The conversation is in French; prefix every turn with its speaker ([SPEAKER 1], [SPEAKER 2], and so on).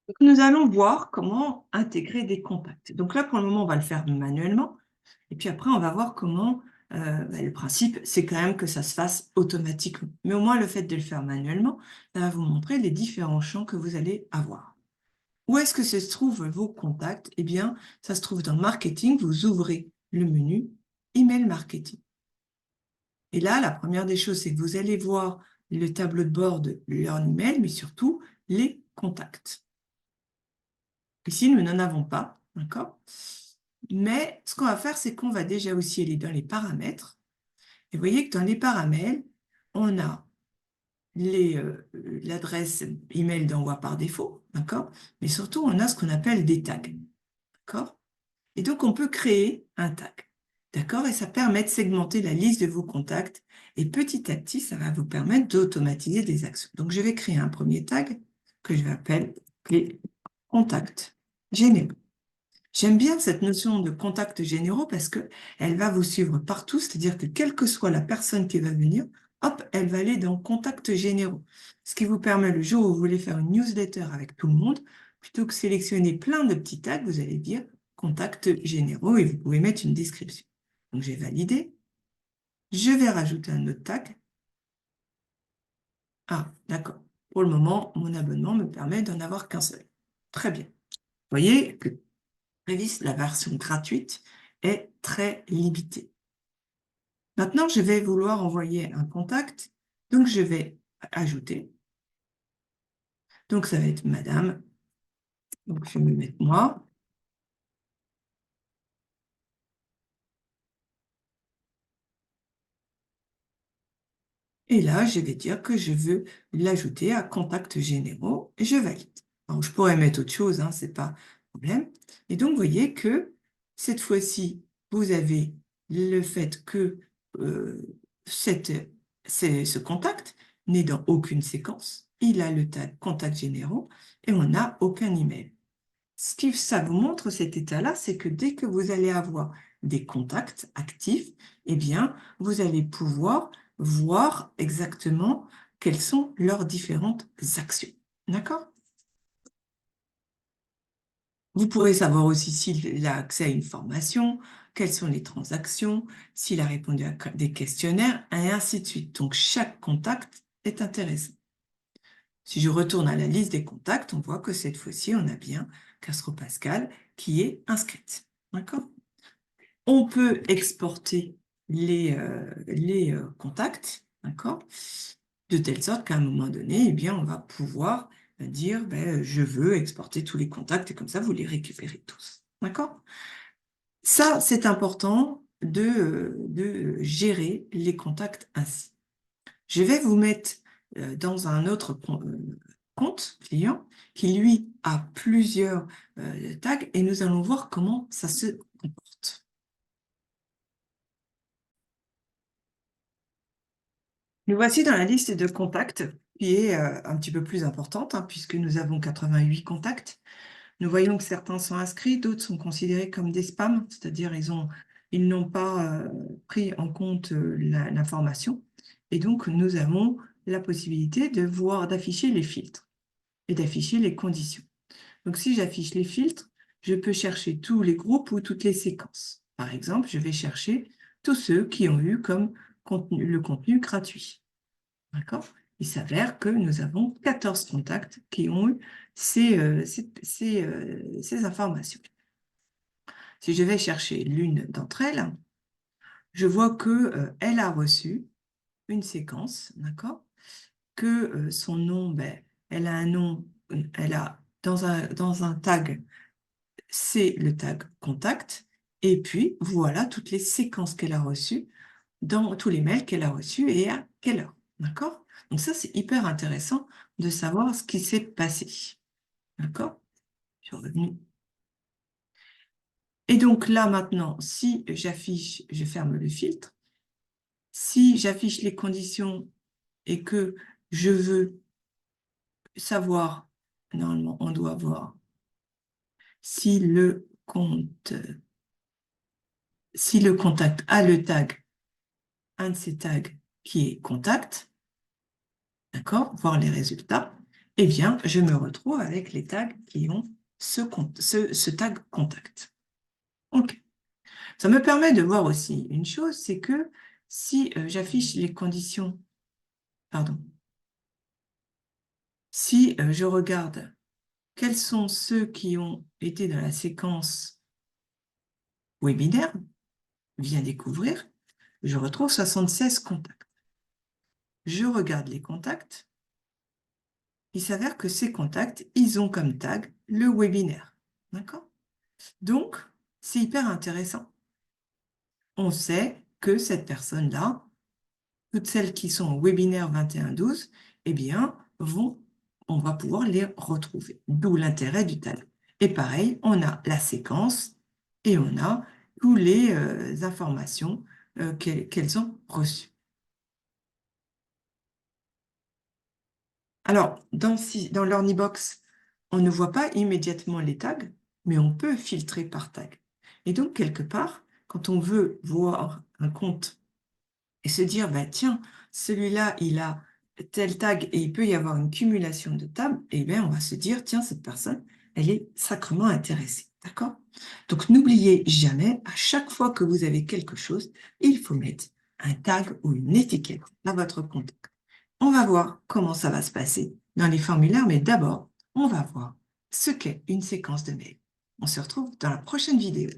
[SPEAKER 1] Donc, nous allons voir comment intégrer des contacts. Donc là, pour le moment, on va le faire manuellement. Et puis après, on va voir comment... le principe, c'est quand même que ça se fasse automatiquement. Mais au moins, le fait de le faire manuellement, ça va vous montrer les différents champs que vous allez avoir. Où est-ce que se trouvent vos contacts? Eh bien, ça se trouve dans Marketing. Vous ouvrez le menu Email Marketing. Et là, la première des choses, c'est que vous allez voir le tableau de bord de leur email, mais surtout les contacts. Ici, nous n'en avons pas, d'accord? Mais ce qu'on va faire, c'est qu'on va déjà aussi aller dans les paramètres. Et vous voyez que dans les paramètres, on a l'adresse email d'envoi par défaut, d'accord? Mais surtout, on a ce qu'on appelle des tags, d'accord? Et donc, on peut créer un tag, d'accord? Et ça permet de segmenter la liste de vos contacts. Et petit à petit, ça va vous permettre d'automatiser des actions. Donc, je vais créer un premier tag que je vais appeler les contacts généraux. J'aime bien cette notion de contacts généraux parce qu'elle va vous suivre partout, c'est-à-dire que quelle que soit la personne qui va venir, hop, elle va aller dans contacts généraux. Ce qui vous permet, le jour où vous voulez faire une newsletter avec tout le monde, plutôt que sélectionner plein de petits tags, vous allez dire contacts généraux et vous pouvez mettre une description. Donc, j'ai validé. Je vais rajouter un autre tag. Ah, d'accord. Pour le moment, mon abonnement me permet d'en avoir qu'un seul. Très bien. Vous voyez que Prévis, la version gratuite, est très limitée. Maintenant, je vais vouloir envoyer un contact, donc je vais ajouter. Donc, ça va être madame. Donc, je vais me mettre moi. Et là, je vais dire que je veux l'ajouter à contacts généraux et je valide. Alors, je pourrais mettre autre chose, hein, ce n'est pas un problème. Et donc, vous voyez que cette fois-ci, vous avez le fait que ce contact n'est dans aucune séquence. Il a le tag contacts généraux et on n'a aucun email. Ce que ça vous montre, cet état-là, c'est que dès que vous allez avoir des contacts actifs, eh bien, vous allez pouvoir voir exactement quelles sont leurs différentes actions. D'accord? Vous pourrez savoir aussi s'il a accès à une formation, quelles sont les transactions, s'il a répondu à des questionnaires, et ainsi de suite. Donc, chaque contact est intéressant. Si je retourne à la liste des contacts, on voit que cette fois-ci, on a bien Castro Pascal qui est inscrite. D'accord? On peut exporter les contacts, d'accord? De telle sorte qu'à un moment donné, eh bien, on va pouvoir dire ben, je veux exporter tous les contacts et comme ça, vous les récupérez tous. D'accord? Ça, c'est important de gérer les contacts ainsi. Je vais vous mettre dans un autre compte client qui, lui, a plusieurs tags et nous allons voir comment ça se comporte. Nous voici dans la liste de contacts qui est un petit peu plus importante puisque nous avons 88 contacts. Nous voyons que certains sont inscrits, d'autres sont considérés comme des spams, c'est-à-dire ils n'ont pas pris en compte l'information. Et donc, nous avons la possibilité de voir, d'afficher les filtres et d'afficher les conditions. Donc, si j'affiche les filtres, je peux chercher tous les groupes ou toutes les séquences. Par exemple, je vais chercher tous ceux qui ont eu comme contenu, le contenu gratuit. D'accord? Il s'avère que nous avons 14 contacts qui ont eu ces informations. Si je vais chercher l'une d'entre elles, je vois qu'elle a reçu une séquence, d'accord? Que son nom, ben, elle a un nom, elle a dans un tag, c'est le tag contact, et puis voilà toutes les séquences qu'elle a reçues dans tous les mails qu'elle a reçus et à quelle heure. D'accord? Donc ça, c'est hyper intéressant de savoir ce qui s'est passé. D'accord? Je suis revenue. Et donc là, maintenant, si j'affiche, je ferme le filtre. Si j'affiche les conditions et que je veux savoir, normalement, on doit voir si si le contact a le tag, un de ces tags qui est contact, d'accord, voir les résultats. eh bien, je me retrouve avec les tags qui ont ce tag contact. OK. Ça me permet de voir aussi une chose, c'est que si j'affiche les conditions, pardon, si je regarde quels sont ceux qui ont été dans la séquence webinaire, viens découvrir, je retrouve 76 contacts. Je regarde les contacts, il s'avère que ces contacts, ils ont comme tag le webinaire. D'accord? Donc, c'est hyper intéressant. On sait que cette personne-là, toutes celles qui sont au webinaire 21-12, eh bien, on va pouvoir les retrouver. D'où l'intérêt du tag. Et pareil, on a la séquence et on a toutes les informations qu'elles ont reçues. Alors, dans l'Ornibox, on ne voit pas immédiatement les tags, mais on peut filtrer par tag. Et donc, quelque part, quand on veut voir un compte et se dire, bah, tiens, celui-là, il a tel tag et il peut y avoir une cumulation de tags, et bien, on va se dire, tiens, cette personne, elle est sacrément intéressée. D'accord? Donc, n'oubliez jamais, à chaque fois que vous avez quelque chose, il faut mettre un tag ou une étiquette à votre compte. On va voir comment ça va se passer dans les formulaires, mais d'abord, on va voir ce qu'est une séquence de mails. On se retrouve dans la prochaine vidéo.